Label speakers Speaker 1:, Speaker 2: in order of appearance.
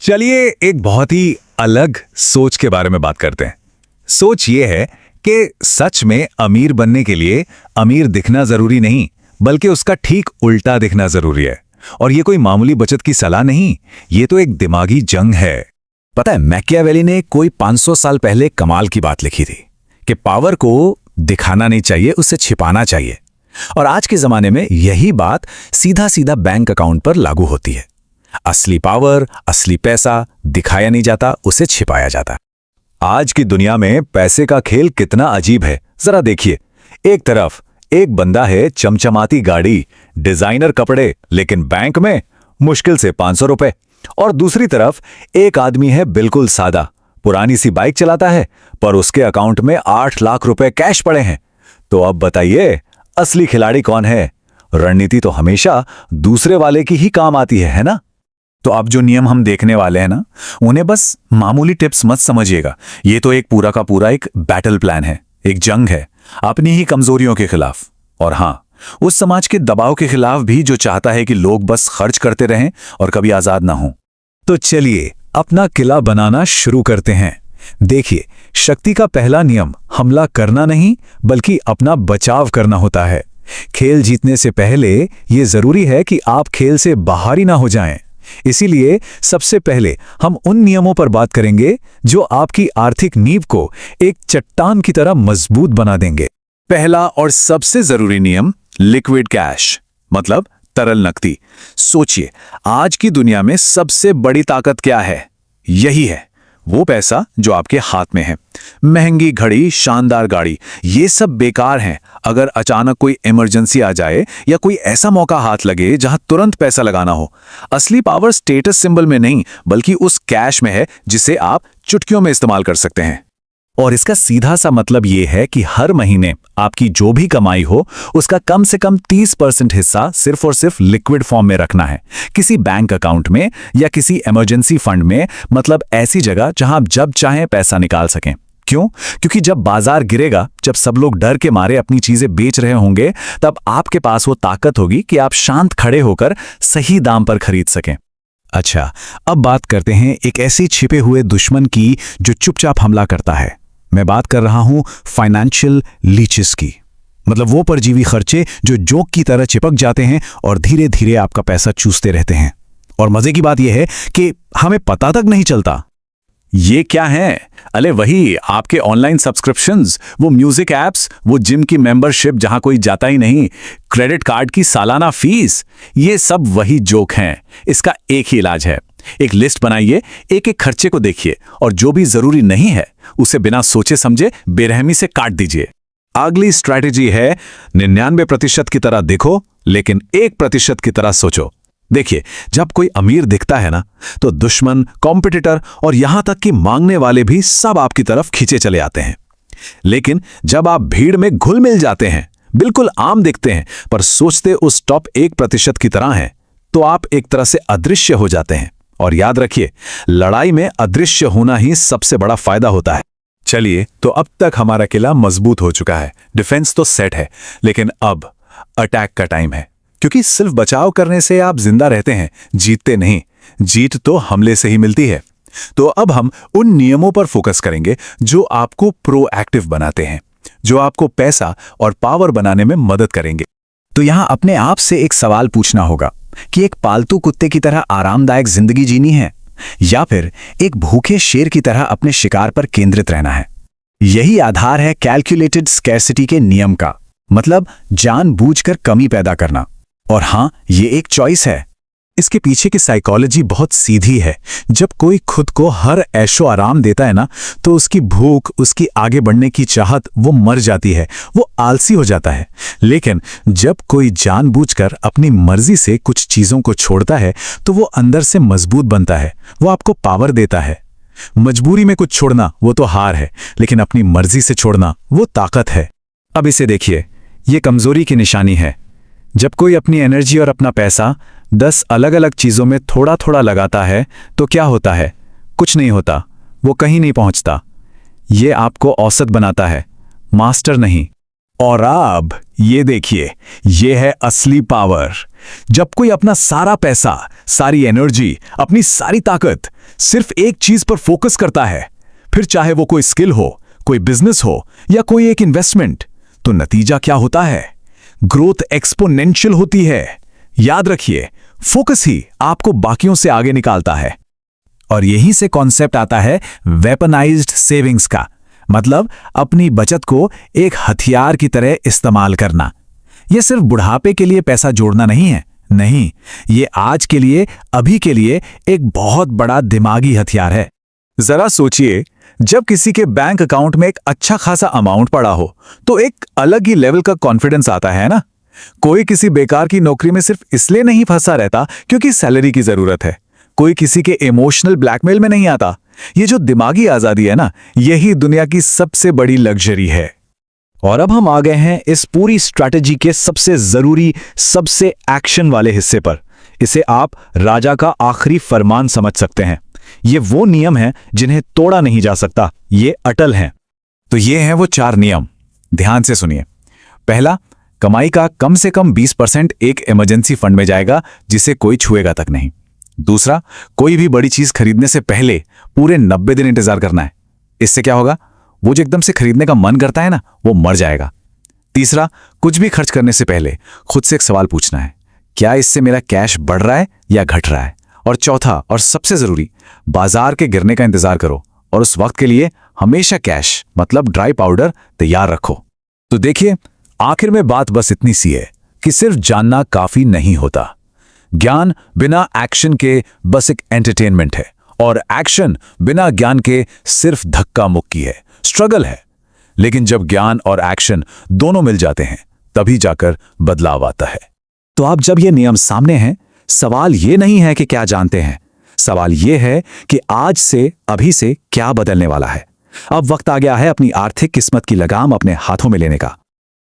Speaker 1: चलिए एक बहुत ही अलग सोच के बारे में बात करते हैं। सोच ये है कि सच में अमीर बनने के लिए अमीर दिखना जरूरी नहीं, बल्कि उसका ठीक उल्टा दिखना जरूरी है। और ये कोई मामूली बचत की सलाह नहीं, ये तो एक दिमागी जंग है।
Speaker 2: पता है, मैकियावेली ने कोई 500 साल पहले कमाल की बात लिखी थी कि पावर को दिखाना नहीं चाहिए, उसे छिपाना चाहिए। और आज के जमाने में यही बात सीधा सीधा बैंक अकाउंट पर लागू होती है। असली पावर, असली पैसा दिखाया नहीं जाता, उसे छिपाया जाता।
Speaker 1: आज की दुनिया में पैसे का खेल कितना अजीब है, जरा देखिए। एक तरफ एक बंदा है, चमचमाती गाड़ी, डिजाइनर कपड़े, लेकिन बैंक में मुश्किल से 500 रुपए। और दूसरी तरफ एक आदमी है बिल्कुल सादा, पुरानी सी बाइक चलाता है, पर उसके अकाउंट में 8 लाख रुपए कैश पड़े हैं। तो अब बताइए, असली खिलाड़ी कौन है? रणनीति तो हमेशा दूसरे वाले की ही काम आती है ना?
Speaker 2: तो अब जो नियम हम देखने वाले हैं ना, उन्हें बस मामूली टिप्स मत समझिएगा। ये तो एक पूरा का पूरा एक बैटल प्लान है, एक जंग है अपनी ही कमजोरियों के खिलाफ। और हाँ, उस समाज के दबाव के खिलाफ भी जो चाहता है कि लोग बस खर्च करते रहें और कभी आजाद ना हों।
Speaker 1: तो चलिए अपना किला बनाना शुरू करते हैं। देखिए, शक्ति का पहला नियम हमला करना नहीं, बल्कि अपना बचाव करना होता है। खेल जीतने से पहले ये जरूरी है कि आप खेल से बाहर ही ना हो जाएं। इसीलिए सबसे पहले हम उन नियमों पर बात करेंगे जो आपकी आर्थिक नींव को एक चट्टान की तरह मजबूत बना देंगे।
Speaker 2: पहला और सबसे जरूरी नियम, लिक्विड कैश, मतलब तरल नकदी। सोचिए, आज की दुनिया में सबसे बड़ी ताकत क्या है? यही है वो पैसा जो आपके हाथ में है। महंगी घड़ी, शानदार गाड़ी, ये सब बेकार हैं अगर अचानक कोई इमरजेंसी आ जाए या कोई ऐसा मौका हाथ लगे जहां तुरंत पैसा लगाना हो। असली पावर स्टेटस सिंबल में नहीं, बल्कि उस कैश में है जिसे आप चुटकियों में इस्तेमाल कर सकते हैं।
Speaker 1: और इसका सीधा सा मतलब ये है कि हर महीने आपकी जो भी कमाई हो, उसका कम से कम 30% हिस्सा सिर्फ और सिर्फ लिक्विड फॉर्म में रखना है, किसी बैंक अकाउंट में या किसी इमरजेंसी फंड में। मतलब ऐसी जगह जहां आप जब चाहें पैसा निकाल सकें। क्यों? क्योंकि जब बाजार गिरेगा, जब सब लोग डर के मारे अपनी चीजें बेच रहे होंगे, तब आपके पास वो ताकत होगी कि आप शांत खड़े होकर सही दाम पर खरीद सकें। अच्छा, अब बात करते हैं एक ऐसे छिपे हुए दुश्मन की जो चुपचाप हमला करता है। मैं बात कर रहा हूं फाइनेंशियल लीचेस की। मतलब वो परजीवी खर्चे जो जोक की तरह चिपक जाते हैं और धीरे धीरे आपका पैसा चूसते रहते हैं। और मजे की बात यह है कि हमें पता तक नहीं चलता।
Speaker 2: ये क्या है? अरे वही आपके ऑनलाइन सब्सक्रिप्शंस, वो म्यूजिक एप्स, वो जिम की मेंबरशिप जहां कोई जाता ही नहीं, क्रेडिट कार्ड की सालाना फीस, ये सब वही जोक हैं। इसका एक ही इलाज है, एक लिस्ट बनाइए, एक एक खर्चे को देखिए और जो भी जरूरी नहीं है उसे बिना सोचे समझे बेरहमी से काट दीजिए। अगली स्ट्रैटेजी है 99% की तरह देखो, लेकिन 1% की तरह सोचो। देखिए, जब कोई अमीर दिखता है ना, तो दुश्मन, कॉम्पिटिटर और यहां तक कि मांगने वाले भी सब आपकी तरफ खींचे चले आते हैं। लेकिन जब आप भीड़ में घुल मिल जाते हैं, बिल्कुल आम दिखते हैं पर सोचते उस टॉप 1% की तरह हैं, तो आप एक तरह से अदृश्य हो जाते हैं। और याद रखिए, लड़ाई में अदृश्य होना ही सबसे बड़ा फायदा होता है।
Speaker 1: चलिए, तो अब तक हमारा किला मजबूत हो चुका है, डिफेंस तो सेट है, लेकिन अब अटैक का टाइम है। क्योंकि सिर्फ बचाव करने से आप जिंदा रहते हैं, जीतते नहीं। जीत तो हमले से ही मिलती है। तो अब हम उन नियमों पर फोकस करेंगे जो आपको प्रोएक्टिव बनाते हैं, जो आपको पैसा और पावर बनाने में मदद करेंगे।
Speaker 2: तो यहां अपने आप से एक सवाल पूछना होगा कि एक पालतू कुत्ते की तरह आरामदायक जिंदगी जीनी है या फिर एक भूखे शेर की तरह अपने शिकार पर केंद्रित रहना है। यही आधार है कैलकुलेटेड स्कैर्सिटी के नियम का, मतलब जानबूझकर कमी पैदा करना। और हां, ये एक चॉइस है।
Speaker 1: इसके पीछे की साइकोलॉजी बहुत सीधी है। जब कोई खुद को हर ऐशो आराम देता है ना, तो उसकी भूख, उसकी आगे बढ़ने की चाहत वो मर जाती है, वो आलसी हो जाता है। लेकिन जब कोई जानबूझकर अपनी मर्जी से कुछ चीजों को छोड़ता है, तो वो अंदर से मजबूत बनता है, वो आपको पावर देता है। मजबूरी में कुछ छोड़ना वो तो हार है, लेकिन अपनी मर्जी से छोड़ना वो ताकत है। अब इसे देखिए, ये कमजोरी की निशानी है। जब कोई अपनी एनर्जी और अपना पैसा 10 अलग अलग चीजों में थोड़ा थोड़ा लगाता है, तो क्या होता है? कुछ नहीं होता, वो कहीं नहीं पहुंचता। ये आपको औसत बनाता है, मास्टर नहीं। और अब ये देखिए, ये है असली पावर। जब कोई अपना सारा पैसा, सारी एनर्जी, अपनी सारी ताकत सिर्फ एक चीज पर फोकस करता है, फिर चाहे वो कोई स्किल हो, कोई बिजनेस हो या कोई एक इन्वेस्टमेंट, तो नतीजा क्या होता है? ग्रोथ एक्सपोनेंशियल होती है। याद रखिए, फोकस ही आपको बाकियों से आगे निकालता है। और यहीं से कॉन्सेप्ट आता है वेपनाइज्ड सेविंग्स का, मतलब अपनी बचत को एक हथियार की तरह इस्तेमाल करना। यह सिर्फ बुढ़ापे के लिए पैसा जोड़ना नहीं है, नहीं, ये आज के लिए, अभी के लिए एक बहुत बड़ा दिमागी हथियार है।
Speaker 2: जरा सोचिए, जब किसी के बैंक अकाउंट में एक अच्छा खासा अमाउंट पड़ा हो तो एक अलग ही लेवल का कॉन्फिडेंस आता है ना। कोई किसी बेकार की नौकरी में सिर्फ इसलिए नहीं फंसा रहता क्योंकि सैलरी की जरूरत है। कोई किसी के इमोशनल ब्लैकमेल में नहीं आता। ये जो दिमागी आजादी है ना, यही दुनिया की सबसे बड़ी लग्जरी है।
Speaker 1: और अब हम आ गए हैं इस पूरी स्ट्रैटेजी के सबसे जरूरी, सबसे एक्शन वाले हिस्से पर। इसे आप राजा का आखिरी फरमान समझ सकते हैं। ये वो नियम हैं जिन्हें तोड़ा नहीं जा सकता, ये अटल हैं।
Speaker 2: तो ये हैं वो 4 नियम, ध्यान से सुनिए। पहला, कमाई का कम से कम 20% एक इमरजेंसी फंड में जाएगा जिसे कोई छुएगा तक नहीं। दूसरा, कोई भी बड़ी चीज खरीदने से पहले पूरे 90 दिन इंतजार करना है। इससे क्या होगा? वो जो एकदम से खरीदने का मन करता है ना, वो मर जाएगा। तीसरा, कुछ भी खर्च करने से पहले खुद से एक सवाल पूछना है, क्या इससे मेरा कैश बढ़ रहा है या घट रहा है? और चौथा और सबसे जरूरी, बाजार के गिरने का इंतजार करो और उस वक्त के लिए हमेशा कैश, मतलब ड्राई पाउडर, तैयार रखो। तो देखिए, आखिर में बात बस इतनी सी है कि सिर्फ जानना काफी नहीं होता। ज्ञान बिना एक्शन के बस एक एंटरटेनमेंट है, और एक्शन बिना ज्ञान के सिर्फ धक्का मुक्की है, स्ट्रगल है। लेकिन जब ज्ञान और एक्शन दोनों मिल जाते हैं, तभी जाकर बदलाव आता है।
Speaker 1: तो अब जब ये नियम सामने हैं, सवाल ये नहीं है कि क्या जानते हैं, सवाल ये है कि आज से, अभी से क्या बदलने वाला है। अब वक्त आ गया है अपनी आर्थिक किस्मत की लगाम अपने हाथों में लेने का।